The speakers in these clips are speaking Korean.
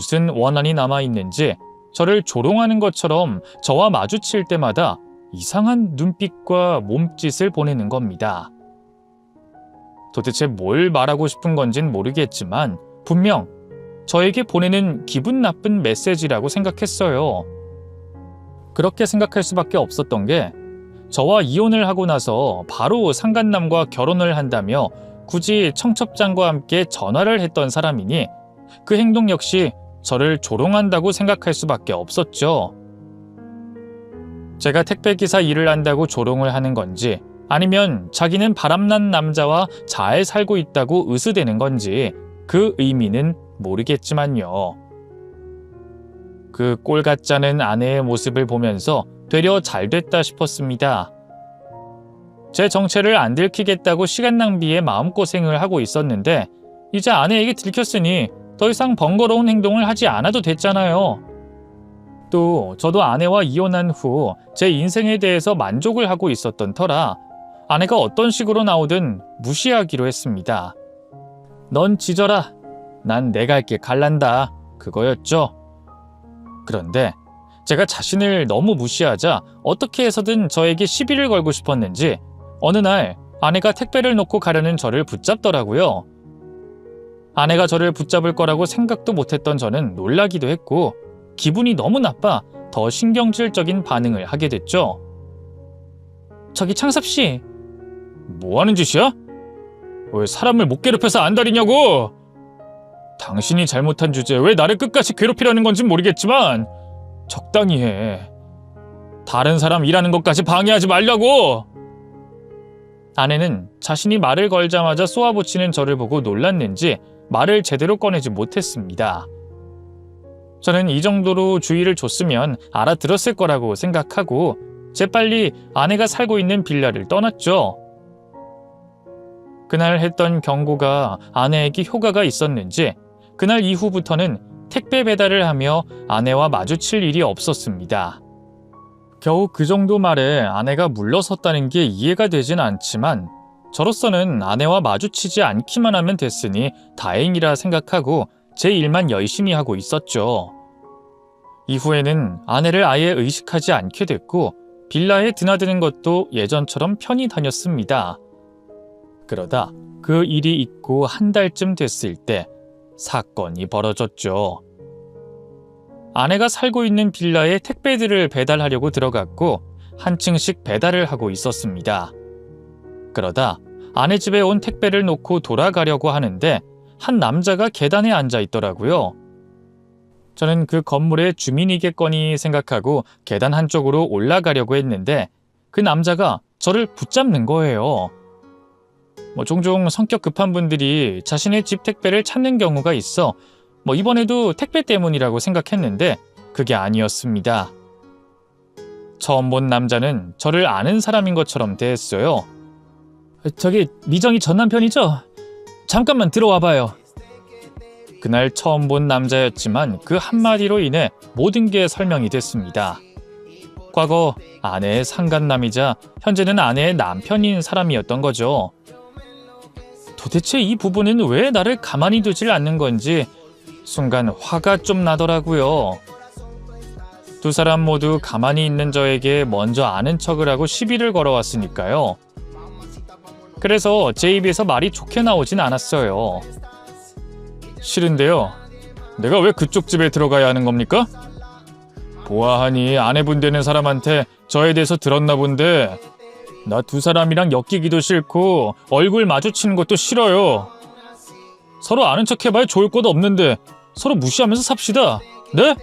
무슨 원한이 남아있는지 저를 조롱하는 것처럼 저와 마주칠 때마다 이상한 눈빛과 몸짓을 보내는 겁니다. 도대체 뭘 말하고 싶은 건진 모르겠지만 분명 저에게 보내는 기분 나쁜 메시지라고 생각했어요. 그렇게 생각할 수밖에 없었던 게 저와 이혼을 하고 나서 바로 상간남과 결혼을 한다며 굳이 청첩장과 함께 전화를 했던 사람이니 그 행동 역시 저를 조롱한다고 생각할 수밖에 없었죠. 제가 택배기사 일을 한다고 조롱을 하는 건지 아니면 자기는 바람난 남자와 잘 살고 있다고 의스대는 건지 그 의미는 모르겠지만요. 그 꼴 같지 않은 아내의 모습을 보면서 되려 잘됐다 싶었습니다. 제 정체를 안 들키겠다고 시간 낭비에 마음고생을 하고 있었는데 이제 아내에게 들켰으니 더 이상 번거로운 행동을 하지 않아도 됐잖아요. 또 저도 아내와 이혼한 후 제 인생에 대해서 만족을 하고 있었던 터라 아내가 어떤 식으로 나오든 무시하기로 했습니다. 넌 지져라. 난 내가 할게 갈란다. 그거였죠. 그런데 제가 자신을 너무 무시하자 어떻게 해서든 저에게 시비를 걸고 싶었는지 어느 날 아내가 택배를 놓고 가려는 저를 붙잡더라고요. 아내가 저를 붙잡을 거라고 생각도 못했던 저는 놀라기도 했고 기분이 너무 나빠 더 신경질적인 반응을 하게 됐죠. 저기 창섭씨. 뭐 하는 짓이야? 왜 사람을 못 괴롭혀서 안달이냐고? 당신이 잘못한 주제에 왜 나를 끝까지 괴롭히려는 건진 모르겠지만 적당히 해. 다른 사람 일하는 것까지 방해하지 말라고! 아내는 자신이 말을 걸자마자 쏘아붙이는 저를 보고 놀랐는지 말을 제대로 꺼내지 못했습니다. 저는 이 정도로 주의를 줬으면 알아들었을 거라고 생각하고 재빨리 아내가 살고 있는 빌라를 떠났죠. 그날 했던 경고가 아내에게 효과가 있었는지 그날 이후부터는 택배 배달을 하며 아내와 마주칠 일이 없었습니다. 겨우 그 정도 말에 아내가 물러섰다는 게 이해가 되진 않지만 저로서는 아내와 마주치지 않기만 하면 됐으니 다행이라 생각하고 제 일만 열심히 하고 있었죠. 이후에는 아내를 아예 의식하지 않게 됐고 빌라에 드나드는 것도 예전처럼 편히 다녔습니다. 그러다 그 일이 있고 한 달쯤 됐을 때 사건이 벌어졌죠. 아내가 살고 있는 빌라에 택배들을 배달하려고 들어갔고 한 층씩 배달을 하고 있었습니다. 그러다 아내 집에 온 택배를 놓고 돌아가려고 하는데 한 남자가 계단에 앉아 있더라고요. 저는 그 건물의 주민이겠거니 생각하고 계단 한쪽으로 올라가려고 했는데 그 남자가 저를 붙잡는 거예요. 종종 성격 급한 분들이 자신의 집 택배를 찾는 경우가 있어 이번에도 택배 때문이라고 생각했는데 그게 아니었습니다. 처음 본 남자는 저를 아는 사람인 것처럼 대했어요. 저기 미정이 전 남편이죠? 잠깐만 들어와봐요. 그날 처음 본 남자였지만 그 한마디로 인해 모든 게 설명이 됐습니다. 과거 아내의 상간남이자 현재는 아내의 남편인 사람이었던 거죠. 도대체 이 부부는 왜 나를 가만히 두질 않는 건지 순간 화가 좀 나더라고요. 두 사람 모두 가만히 있는 저에게 먼저 아는 척을 하고 시비를 걸어왔으니까요. 그래서 제 입에서 말이 좋게 나오진 않았어요. 싫은데요. 내가 왜 그쪽 집에 들어가야 하는 겁니까? 보아하니 아내분 되는 사람한테 저에 대해서 들었나 본데 나 두 사람이랑 엮이기도 싫고 얼굴 마주치는 것도 싫어요. 서로 아는 척 해봐야 좋을 것도 없는데 서로 무시하면서 삽시다. 네?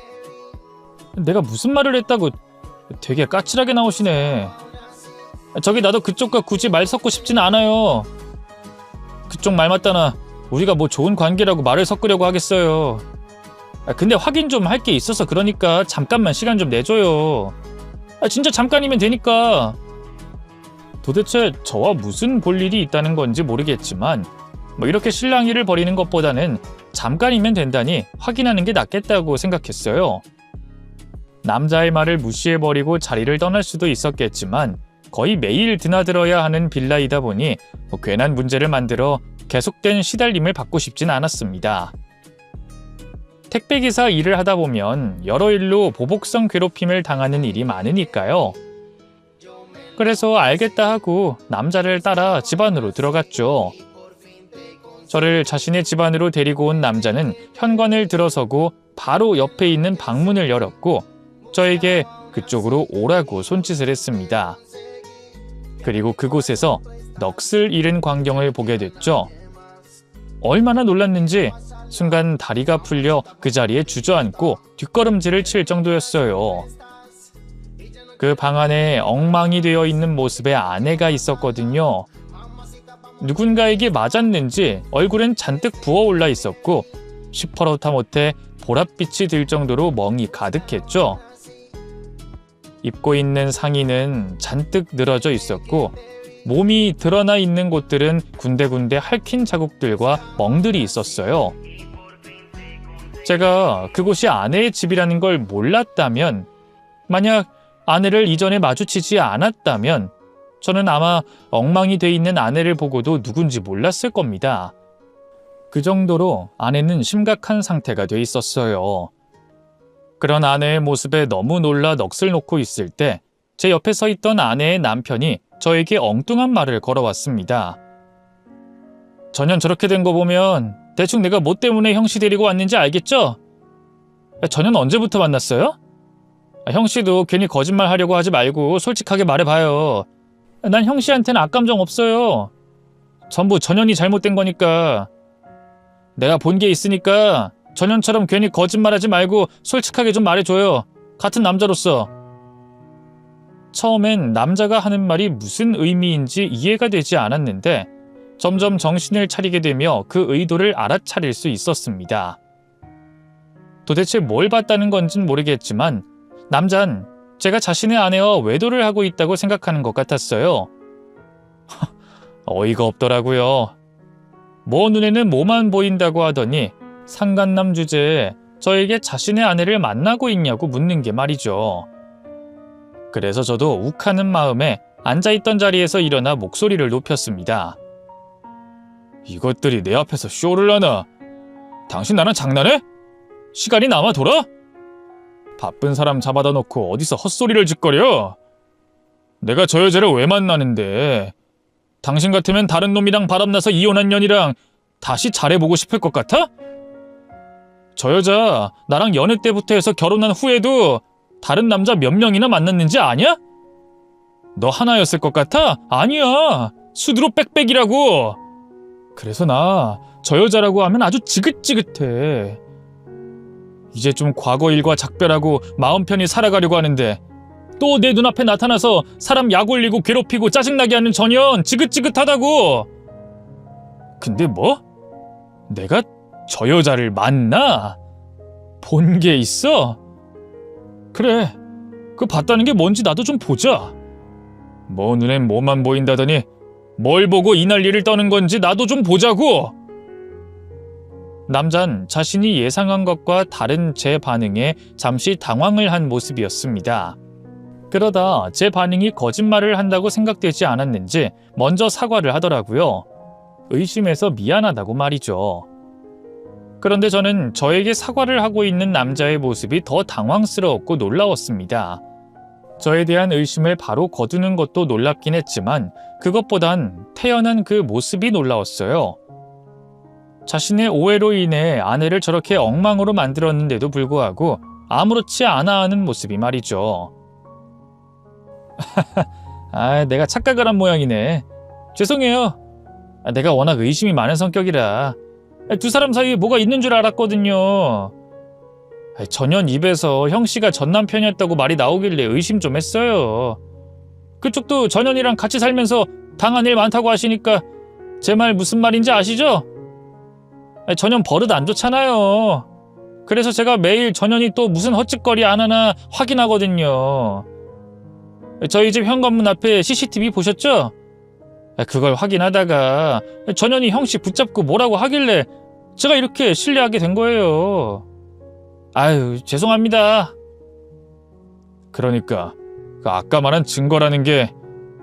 내가 무슨 말을 했다고 되게 까칠하게 나오시네. 저기 나도 그쪽과 굳이 말 섞고 싶진 않아요. 그쪽 말 맞다나 우리가 좋은 관계라고 말을 섞으려고 하겠어요. 근데 확인 좀 할 게 있어서 그러니까 잠깐만 시간 좀 내줘요. 진짜 잠깐이면 되니까. 도대체 저와 무슨 볼 일이 있다는 건지 모르겠지만 이렇게 실랑이를 벌이는 것보다는 잠깐이면 된다니 확인하는 게 낫겠다고 생각했어요. 남자의 말을 무시해버리고 자리를 떠날 수도 있었겠지만 거의 매일 드나들어야 하는 빌라이다 보니 괜한 문제를 만들어 계속된 시달림을 받고 싶진 않았습니다. 택배기사 일을 하다 보면 여러 일로 보복성 괴롭힘을 당하는 일이 많으니까요. 그래서 알겠다 하고 남자를 따라 집 안으로 들어갔죠. 저를 자신의 집 안으로 데리고 온 남자는 현관을 들어서고 바로 옆에 있는 방문을 열었고 저에게 그쪽으로 오라고 손짓을 했습니다. 그리고 그곳에서 넋을 잃은 광경을 보게 됐죠. 얼마나 놀랐는지 순간 다리가 풀려 그 자리에 주저앉고 뒷걸음질을 칠 정도였어요. 그 방 안에 엉망이 되어 있는 모습의 아내가 있었거든요. 누군가에게 맞았는지 얼굴엔 잔뜩 부어올라 있었고 시퍼렇다 못해 보랏빛이 들 정도로 멍이 가득했죠. 입고 있는 상의는 잔뜩 늘어져 있었고 몸이 드러나 있는 곳들은 군데군데 핥힌 자국들과 멍들이 있었어요. 제가 그곳이 아내의 집이라는 걸 몰랐다면, 만약 아내를 이전에 마주치지 않았다면 저는 아마 엉망이 돼 있는 아내를 보고도 누군지 몰랐을 겁니다. 그 정도로 아내는 심각한 상태가 돼 있었어요. 그런 아내의 모습에 너무 놀라 넋을 놓고 있을 때 제 옆에 서 있던 아내의 남편이 저에게 엉뚱한 말을 걸어왔습니다. 전현 저렇게 된 거 보면 대충 내가 뭐 때문에 형씨 데리고 왔는지 알겠죠? 전현 언제부터 만났어요? 형씨도 괜히 거짓말 하려고 하지 말고 솔직하게 말해봐요. 난 형씨한테는 악감정 없어요. 전부 전현이 잘못된 거니까. 내가 본 게 있으니까 전현처럼 괜히 거짓말하지 말고 솔직하게 좀 말해줘요. 같은 남자로서. 처음엔 남자가 하는 말이 무슨 의미인지 이해가 되지 않았는데 점점 정신을 차리게 되며 그 의도를 알아차릴 수 있었습니다. 도대체 뭘 봤다는 건진 모르겠지만 남잔 제가 자신의 아내와 외도를 하고 있다고 생각하는 것 같았어요. 어이가 없더라고요. 뭐 눈에는 뭐만 보인다고 하더니 상간남 주제에 저에게 자신의 아내를 만나고 있냐고 묻는 게 말이죠. 그래서 저도 욱하는 마음에 앉아있던 자리에서 일어나 목소리를 높였습니다. 이것들이 내 앞에서 쇼를 하나? 당신 나랑 장난해? 시간이 남아 돌아? 바쁜 사람 잡아다 놓고 어디서 헛소리를 짓거려? 내가 저 여자를 왜 만나는데? 당신 같으면 다른 놈이랑 바람나서 이혼한 년이랑 다시 잘해보고 싶을 것 같아? 저 여자 나랑 연애 때부터 해서 결혼한 후에도 다른 남자 몇 명이나 만났는지 아냐? 너 하나였을 것 같아? 아니야. 수두로 빽빽이라고. 그래서 나 저 여자라고 하면 아주 지긋지긋해. 이제 좀 과거 일과 작별하고 마음 편히 살아가려고 하는데 또 내 눈앞에 나타나서 사람 약 올리고 괴롭히고 짜증나게 하는 전현 지긋지긋하다고. 근데 뭐? 내가 저 여자를 만나? 본 게 있어? 그래, 그 봤다는 게 뭔지 나도 좀 보자. 뭐 눈엔 뭐만 보인다더니 뭘 보고 이 난리를 떠는 건지 나도 좀 보자고. 남잔 자신이 예상한 것과 다른 제 반응에 잠시 당황을 한 모습이었습니다. 그러다 제 반응이 거짓말을 한다고 생각되지 않았는지 먼저 사과를 하더라고요. 의심해서 미안하다고 말이죠. 그런데 저는 저에게 사과를 하고 있는 남자의 모습이 더 당황스러웠고 놀라웠습니다. 저에 대한 의심을 바로 거두는 것도 놀랍긴 했지만 그것보단 태어난 그 모습이 놀라웠어요. 자신의 오해로 인해 아내를 저렇게 엉망으로 만들었는데도 불구하고 아무렇지 않아 하는 모습이 말이죠. 내가 착각을 한 모양이네. 죄송해요. 내가 워낙 의심이 많은 성격이라 두 사람 사이에 뭐가 있는 줄 알았거든요. 전현 입에서 형씨가 전 남편이었다고 말이 나오길래 의심 좀 했어요. 그쪽도 전현이랑 같이 살면서 당한 일 많다고 하시니까 제 말 무슨 말인지 아시죠? 전현 버릇 안 좋잖아요. 그래서 제가 매일 전현이 또 무슨 헛짓거리 안 하나 확인하거든요. 저희 집 현관문 앞에 CCTV 보셨죠? 그걸 확인하다가 전현이 형씨 붙잡고 뭐라고 하길래 제가 이렇게 신뢰하게 된 거예요. 아유, 죄송합니다. 그러니까 그 아까 말한 증거라는 게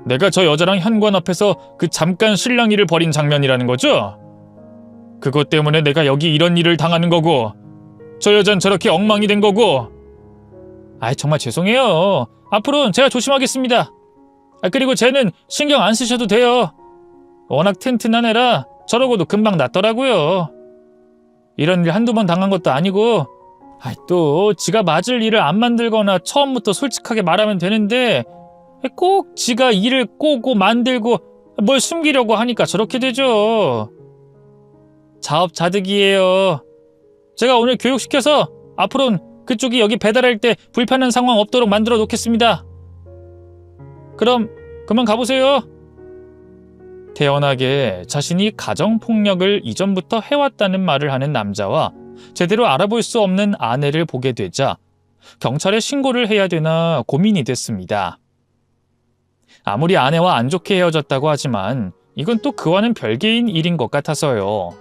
내가 저 여자랑 현관 앞에서 그 잠깐 실랑이를 벌인 장면이라는 거죠? 그것 때문에 내가 여기 이런 일을 당하는 거고 저 여잔 저렇게 엉망이 된 거고. 아이, 정말 죄송해요. 앞으로는 제가 조심하겠습니다. 그리고 쟤는 신경 안 쓰셔도 돼요. 워낙 튼튼한 애라 저러고도 금방 낫더라고요. 이런 일 한두 번 당한 것도 아니고, 또 지가 맞을 일을 안 만들거나 처음부터 솔직하게 말하면 되는데 꼭 지가 일을 꼬고 만들고 뭘 숨기려고 하니까 저렇게 되죠. 자업자득이에요. 제가 오늘 교육시켜서 앞으로는 그쪽이 여기 배달할 때 불편한 상황 없도록 만들어 놓겠습니다. 그럼 그만 가보세요. 태연하게 자신이 가정폭력을 이전부터 해왔다는 말을 하는 남자와 제대로 알아볼 수 없는 아내를 보게 되자 경찰에 신고를 해야 되나 고민이 됐습니다. 아무리 아내와 안 좋게 헤어졌다고 하지만 이건 또 그와는 별개인 일인 것 같아서요.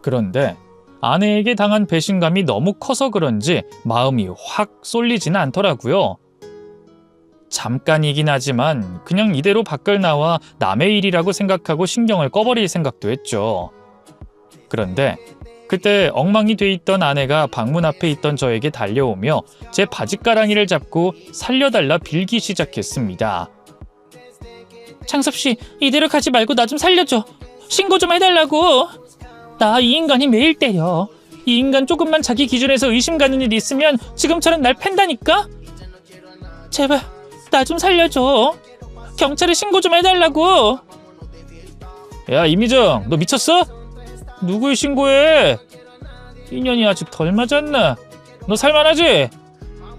그런데 아내에게 당한 배신감이 너무 커서 그런지 마음이 확 쏠리지는 않더라고요. 잠깐이긴 하지만 그냥 이대로 밖을 나와 남의 일이라고 생각하고 신경을 꺼버릴 생각도 했죠. 그런데 그때 엉망이 돼 있던 아내가 방문 앞에 있던 저에게 달려오며 제 바짓가랑이를 잡고 살려달라 빌기 시작했습니다. 창섭씨, 이대로 가지 말고 나 좀 살려줘. 신고 좀 해달라고. 나 이 인간이 매일 때려. 이 인간 조금만 자기 기준에서 의심 가는 일 있으면 지금처럼 날 팬다니까? 제발 나 좀 살려줘. 경찰에 신고 좀 해달라고. 야, 이미정, 너 미쳤어? 누구에 신고해? 인연이 아직 덜 맞았나? 너 살만하지?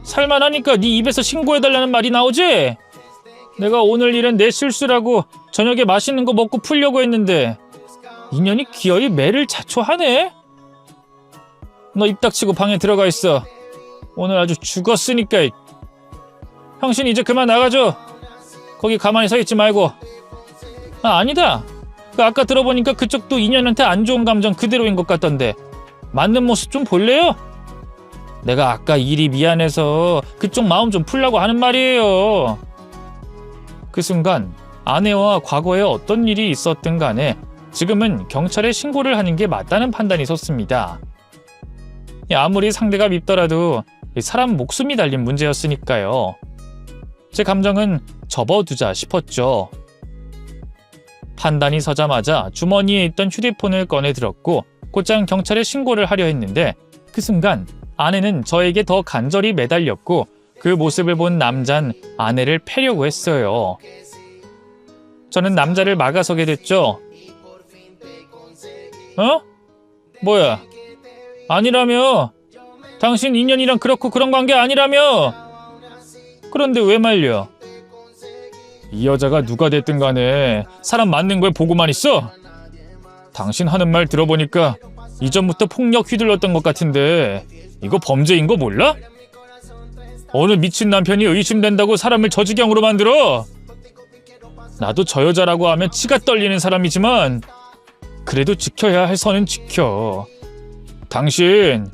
살만하니까 네 입에서 신고해달라는 말이 나오지? 내가 오늘 일은 내 실수라고 저녁에 맛있는 거 먹고 풀려고 했는데 인연이 기어이 매를 자초하네? 너 입 닥치고 방에 들어가 있어. 오늘 아주 죽었으니까. 형신 이제 그만 나가줘. 거기 가만히 서 있지 말고. 아니다. 아까 들어보니까 그쪽도 인연한테 안 좋은 감정 그대로인 것 같던데 맞는 모습 좀 볼래요? 내가 아까 일이 미안해서 그쪽 마음 좀 풀라고 하는 말이에요. 그 순간 아내와 과거에 어떤 일이 있었든 간에 지금은 경찰에 신고를 하는 게 맞다는 판단이 섰습니다. 아무리 상대가 밉더라도 사람 목숨이 달린 문제였으니까요. 제 감정은 접어두자 싶었죠. 판단이 서자마자 주머니에 있던 휴대폰을 꺼내 들었고 곧장 경찰에 신고를 하려 했는데 그 순간 아내는 저에게 더 간절히 매달렸고 그 모습을 본 남잔 아내를 패려고 했어요. 저는 남자를 막아서게 됐죠. 어? 뭐야? 아니라며? 당신 인연이랑 그렇고 그런 관계 아니라며? 그런데 왜 말려? 이 여자가 누가 됐든 간에 사람 맞는 걸 보고만 있어? 당신 하는 말 들어보니까 이전부터 폭력 휘둘렀던 것 같은데 이거 범죄인 거 몰라? 어느 미친 남편이 의심된다고 사람을 저 지경으로 만들어? 나도 저 여자라고 하면 치가 떨리는 사람이지만 그래도 지켜야 할 선은 지켜. 당신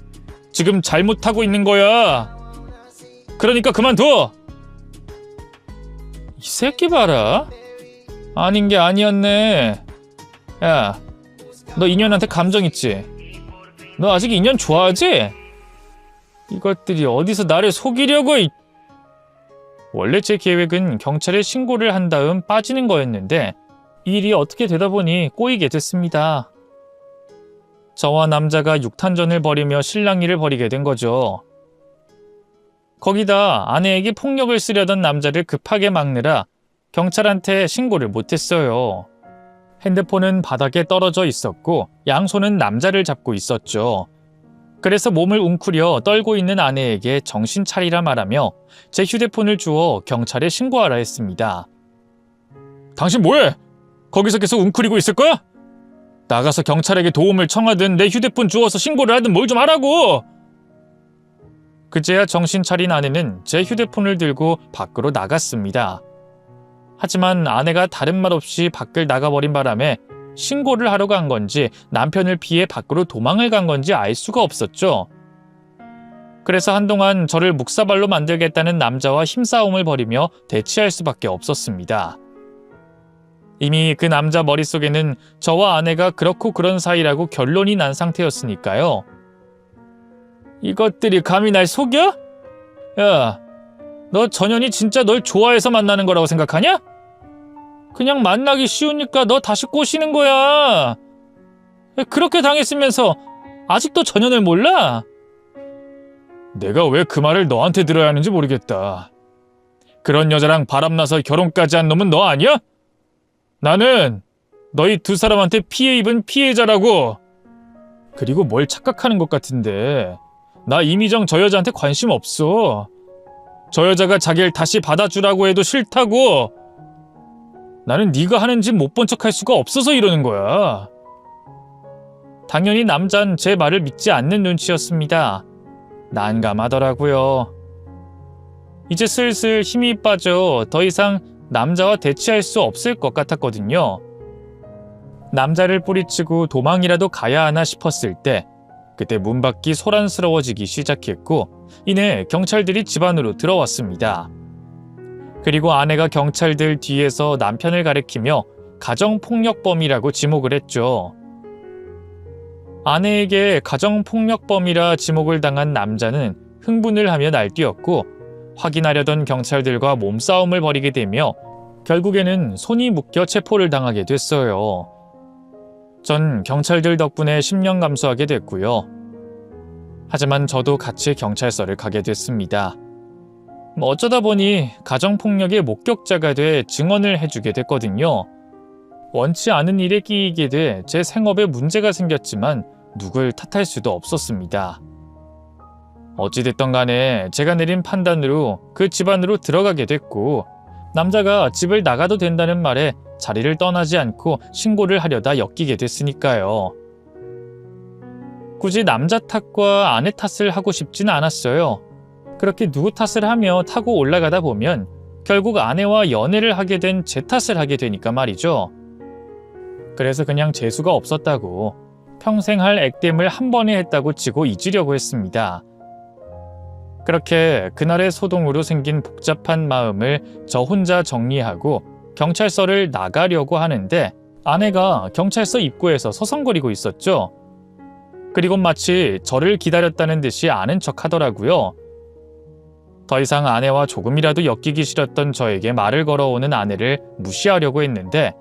지금 잘못하고 있는 거야. 그러니까 그만둬. 이 새끼 봐라. 아닌 게 아니었네. 야, 너 인연한테 감정 있지? 너 아직 인연 좋아하지? 이것들이 어디서 나를 속이려고. 원래 제 계획은 경찰에 신고를 한 다음 빠지는 거였는데 일이 어떻게 되다 보니 꼬이게 됐습니다. 저와 남자가 육탄전을 벌이며 실랑이를 벌이게 된 거죠. 거기다 아내에게 폭력을 쓰려던 남자를 급하게 막느라 경찰한테 신고를 못했어요. 핸드폰은 바닥에 떨어져 있었고 양손은 남자를 잡고 있었죠. 그래서 몸을 웅크려 떨고 있는 아내에게 정신 차리라 말하며 제 휴대폰을 주어 경찰에 신고하라 했습니다. 당신 뭐해? 거기서 계속 웅크리고 있을 거야? 나가서 경찰에게 도움을 청하든 내 휴대폰 주워서 신고를 하든 뭘 좀 하라고! 그제야 정신 차린 아내는 제 휴대폰을 들고 밖으로 나갔습니다. 하지만 아내가 다른 말 없이 밖을 나가버린 바람에 신고를 하러 간 건지 남편을 피해 밖으로 도망을 간 건지 알 수가 없었죠. 그래서 한동안 저를 묵사발로 만들겠다는 남자와 힘싸움을 벌이며 대치할 수밖에 없었습니다. 이미 그 남자 머릿속에는 저와 아내가 그렇고 그런 사이라고 결론이 난 상태였으니까요. 이것들이 감히 날 속여? 야, 너 전현이 진짜 널 좋아해서 만나는 거라고 생각하냐? 그냥 만나기 쉬우니까 너 다시 꼬시는 거야. 그렇게 당했으면서 아직도 전현을 몰라? 내가 왜 그 말을 너한테 들어야 하는지 모르겠다. 그런 여자랑 바람나서 결혼까지 한 놈은 너 아니야? 나는 너희 두 사람한테 피해 입은 피해자라고. 그리고 뭘 착각하는 것 같은데 나 이미정 저 여자한테 관심 없어. 저 여자가 자기를 다시 받아주라고 해도 싫다고. 나는 네가 하는 짓 못 본 척할 수가 없어서 이러는 거야. 당연히 남잔 제 말을 믿지 않는 눈치였습니다. 난감하더라고요. 이제 슬슬 힘이 빠져 더 이상 남자와 대치할 수 없을 것 같았거든요. 남자를 뿌리치고 도망이라도 가야 하나 싶었을 때 그때 문 밖이 소란스러워지기 시작했고 이내 경찰들이 집 안으로 들어왔습니다. 그리고 아내가 경찰들 뒤에서 남편을 가리키며 가정폭력범이라고 지목을 했죠. 아내에게 가정폭력범이라 지목을 당한 남자는 흥분을 하며 날뛰었고 확인하려던 경찰들과 몸싸움을 벌이게 되며 결국에는 손이 묶여 체포를 당하게 됐어요. 전 경찰들 덕분에 10년 감수하게 됐고요. 하지만 저도 같이 경찰서를 가게 됐습니다. 어쩌다 보니 가정폭력의 목격자가 돼 증언을 해주게 됐거든요. 원치 않은 일에 끼이게 돼 제 생업에 문제가 생겼지만 누굴 탓할 수도 없었습니다. 어찌됐던 간에 제가 내린 판단으로 그 집안으로 들어가게 됐고 남자가 집을 나가도 된다는 말에 자리를 떠나지 않고 신고를 하려다 엮이게 됐으니까요. 굳이 남자 탓과 아내 탓을 하고 싶지는 않았어요. 그렇게 누구 탓을 하며 타고 올라가다 보면 결국 아내와 연애를 하게 된 제 탓을 하게 되니까 말이죠. 그래서 그냥 재수가 없었다고 평생 할 액땜을 한 번에 했다고 치고 잊으려고 했습니다. 그렇게 그날의 소동으로 생긴 복잡한 마음을 저 혼자 정리하고 경찰서를 나가려고 하는데 아내가 경찰서 입구에서 서성거리고 있었죠. 그리고 마치 저를 기다렸다는 듯이 아는 척 하더라고요. 더 이상 아내와 조금이라도 엮이기 싫었던 저에게 말을 걸어오는 아내를 무시하려고 했는데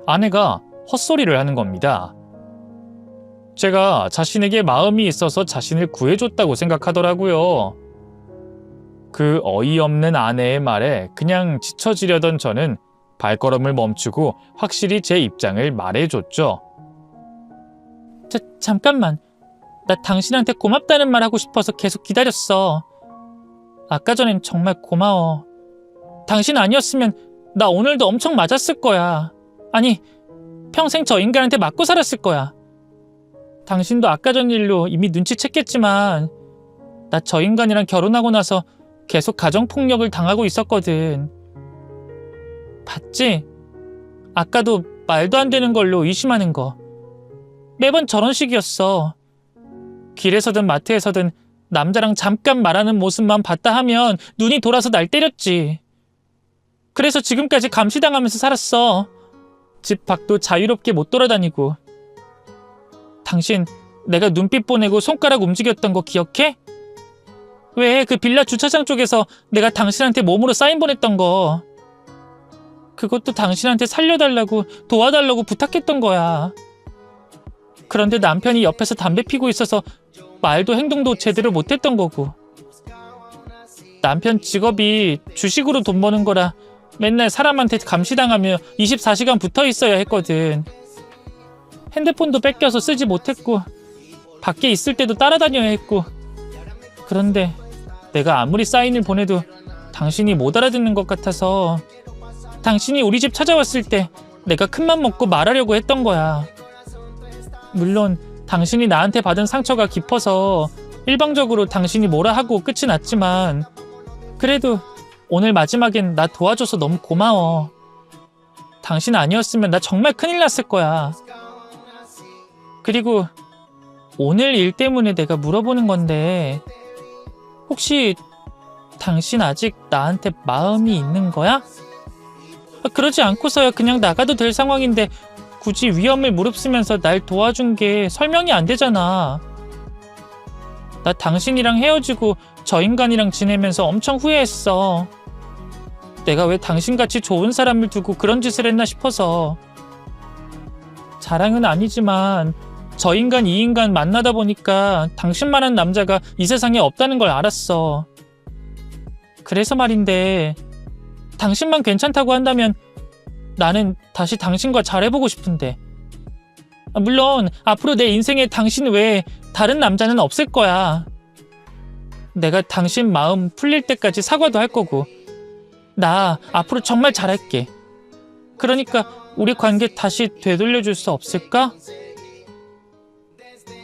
아내가 헛소리를 하는 겁니다. 제가 자신에게 마음이 있어서 자신을 구해줬다고 생각하더라고요. 그 어이없는 아내의 말에 그냥 지쳐지려던 저는 발걸음을 멈추고 확실히 제 입장을 말해줬죠. 잠깐만. 나 당신한테 고맙다는 말 하고 싶어서 계속 기다렸어. 아까 전엔 정말 고마워. 당신 아니었으면 나 오늘도 엄청 맞았을 거야. 아니, 평생 저 인간한테 맞고 살았을 거야. 당신도 아까 전 일로 이미 눈치챘겠지만 나 저 인간이랑 결혼하고 나서 계속 가정폭력을 당하고 있었거든. 봤지? 아까도 말도 안 되는 걸로 의심하는 거. 매번 저런 식이었어. 길에서든 마트에서든 남자랑 잠깐 말하는 모습만 봤다 하면 눈이 돌아서 날 때렸지. 그래서 지금까지 감시당하면서 살았어. 집 밖도 자유롭게 못 돌아다니고. 당신 내가 눈빛 보내고 손가락 움직였던 거 기억해? 왜 그 빌라 주차장 쪽에서 내가 당신한테 몸으로 사인 보냈던 거. 그것도 당신한테 살려달라고 도와달라고 부탁했던 거야. 그런데 남편이 옆에서 담배 피고 있어서 말도 행동도 제대로 못했던 거고. 남편 직업이 주식으로 돈 버는 거라 맨날 사람한테 감시당하며 24시간 붙어 있어야 했거든. 핸드폰도 뺏겨서 쓰지 못했고 밖에 있을 때도 따라다녀야 했고. 그런데 내가 아무리 사인을 보내도 당신이 못 알아듣는 것 같아서 당신이 우리 집 찾아왔을 때 내가 큰맘 먹고 말하려고 했던 거야. 물론 당신이 나한테 받은 상처가 깊어서 일방적으로 당신이 뭐라 하고 끝이 났지만 그래도 오늘 마지막엔 나 도와줘서 너무 고마워. 당신 아니었으면 나 정말 큰일 났을 거야. 그리고 오늘 일 때문에 내가 물어보는 건데 혹시 당신 아직 나한테 마음이 있는 거야? 그러지 않고서야 그냥 나가도 될 상황인데 굳이 위험을 무릅쓰면서 날 도와준 게 설명이 안 되잖아. 나 당신이랑 헤어지고 저 인간이랑 지내면서 엄청 후회했어. 내가 왜 당신같이 좋은 사람을 두고 그런 짓을 했나 싶어서. 자랑은 아니지만 저 인간 이 인간 만나다 보니까 당신만한 남자가 이 세상에 없다는 걸 알았어. 그래서 말인데 당신만 괜찮다고 한다면 나는 다시 당신과 잘해보고 싶은데. 물론 앞으로 내 인생에 당신 외에 다른 남자는 없을 거야. 내가 당신 마음 풀릴 때까지 사과도 할 거고. 나 앞으로 정말 잘할게. 그러니까 우리 관계 다시 되돌려줄 수 없을까?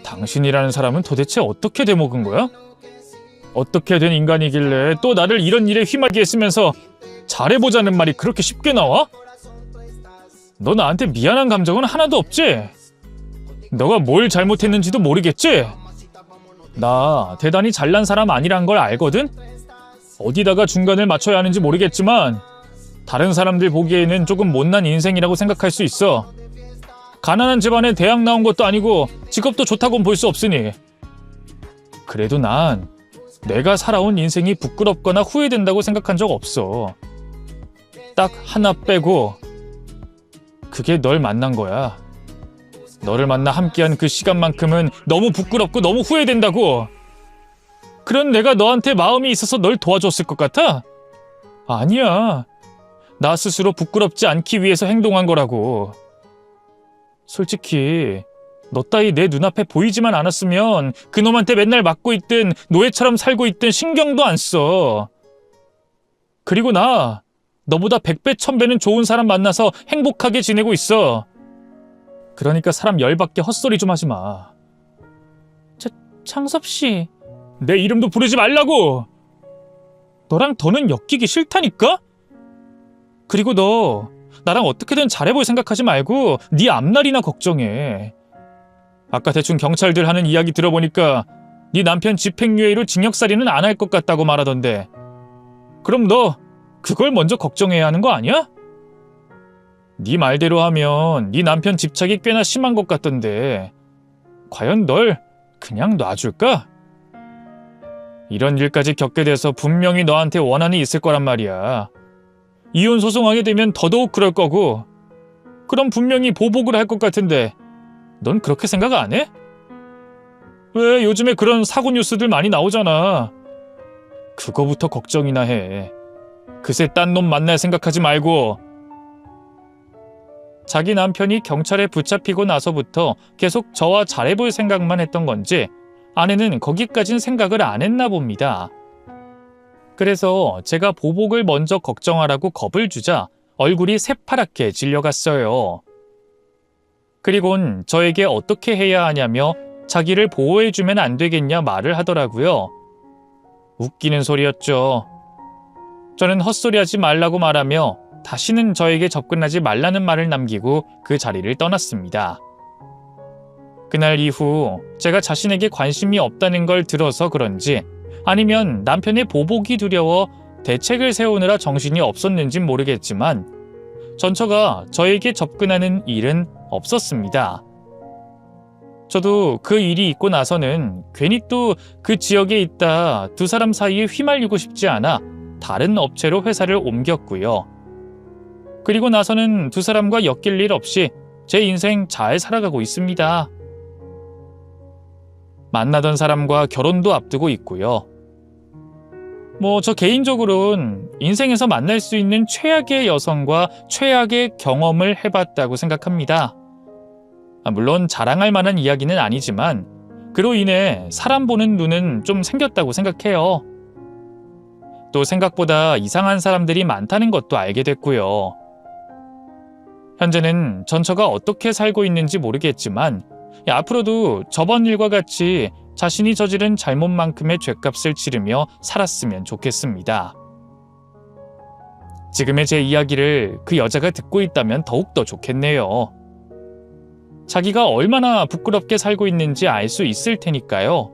당신이라는 사람은 도대체 어떻게 돼먹은 거야? 어떻게 된 인간이길래 또 나를 이런 일에 휘말게 했으면서 잘해보자는 말이 그렇게 쉽게 나와? 너 나한테 미안한 감정은 하나도 없지? 너가 뭘 잘못했는지도 모르겠지? 나 대단히 잘난 사람 아니란 걸 알거든? 어디다가 중간을 맞춰야 하는지 모르겠지만 다른 사람들 보기에는 조금 못난 인생이라고 생각할 수 있어. 가난한 집안에 대학 나온 것도 아니고 직업도 좋다고는 볼 수 없으니. 그래도 난 내가 살아온 인생이 부끄럽거나 후회된다고 생각한 적 없어. 딱 하나 빼고 그게 널 만난 거야. 너를 만나 함께한 그 시간만큼은 너무 부끄럽고 너무 후회된다고. 그런 내가 너한테 마음이 있어서 널 도와줬을 것 같아? 아니야. 나 스스로 부끄럽지 않기 위해서 행동한 거라고. 솔직히 너 따위 내 눈앞에 보이지만 않았으면 그놈한테 맨날 맞고 있든 노예처럼 살고 있든 신경도 안 써. 그리고 나 너보다 100배 1000배는 좋은 사람 만나서 행복하게 지내고 있어. 그러니까 사람 열받게 헛소리 좀 하지 마. 창섭씨. 내 이름도 부르지 말라고. 너랑 더는 엮이기 싫다니까? 그리고 너 나랑 어떻게든 잘해볼 생각하지 말고 네 앞날이나 걱정해. 아까 대충 경찰들 하는 이야기 들어보니까 네 남편 집행유예로 징역살이는 안 할 것 같다고 말하던데. 그럼 너 그걸 먼저 걱정해야 하는 거 아니야? 네 말대로 하면 네 남편 집착이 꽤나 심한 것 같던데 과연 널 그냥 놔줄까? 이런 일까지 겪게 돼서 분명히 너한테 원한이 있을 거란 말이야. 이혼 소송하게 되면 더더욱 그럴 거고 그럼 분명히 보복을 할 것 같은데 넌 그렇게 생각 안 해? 왜 요즘에 그런 사고 뉴스들 많이 나오잖아. 그거부터 걱정이나 해. 그새 딴 놈 만날 생각하지 말고. 자기 남편이 경찰에 붙잡히고 나서부터 계속 저와 잘해볼 생각만 했던 건지 아내는 거기까진 생각을 안 했나 봅니다. 그래서 제가 보복을 먼저 걱정하라고 겁을 주자 얼굴이 새파랗게 질려갔어요. 그리곤 저에게 어떻게 해야 하냐며 자기를 보호해주면 안 되겠냐 말을 하더라고요. 웃기는 소리였죠. 저는 헛소리하지 말라고 말하며 다시는 저에게 접근하지 말라는 말을 남기고 그 자리를 떠났습니다. 그날 이후 제가 자신에게 관심이 없다는 걸 들어서 그런지 아니면 남편의 보복이 두려워 대책을 세우느라 정신이 없었는진 모르겠지만 전처가 저에게 접근하는 일은 없었습니다. 저도 그 일이 있고 나서는 괜히 또 그 지역에 있다 두 사람 사이에 휘말리고 싶지 않아 다른 업체로 회사를 옮겼고요. 그리고 나서는 두 사람과 엮일 일 없이 제 인생 잘 살아가고 있습니다. 만나던 사람과 결혼도 앞두고 있고요. 저 개인적으로는 인생에서 만날 수 있는 최악의 여성과 최악의 경험을 해봤다고 생각합니다. 물론 자랑할 만한 이야기는 아니지만 그로 인해 사람 보는 눈은 좀 생겼다고 생각해요. 또 생각보다 이상한 사람들이 많다는 것도 알게 됐고요. 현재는 전처가 어떻게 살고 있는지 모르겠지만 앞으로도 저번 일과 같이 자신이 저지른 잘못만큼의 죗값을 치르며 살았으면 좋겠습니다. 지금의 제 이야기를 그 여자가 듣고 있다면 더욱더 좋겠네요. 자기가 얼마나 부끄럽게 살고 있는지 알 수 있을 테니까요.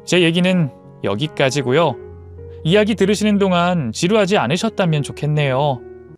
제 얘기는 여기까지고요. 이야기 들으시는 동안 지루하지 않으셨다면 좋겠네요.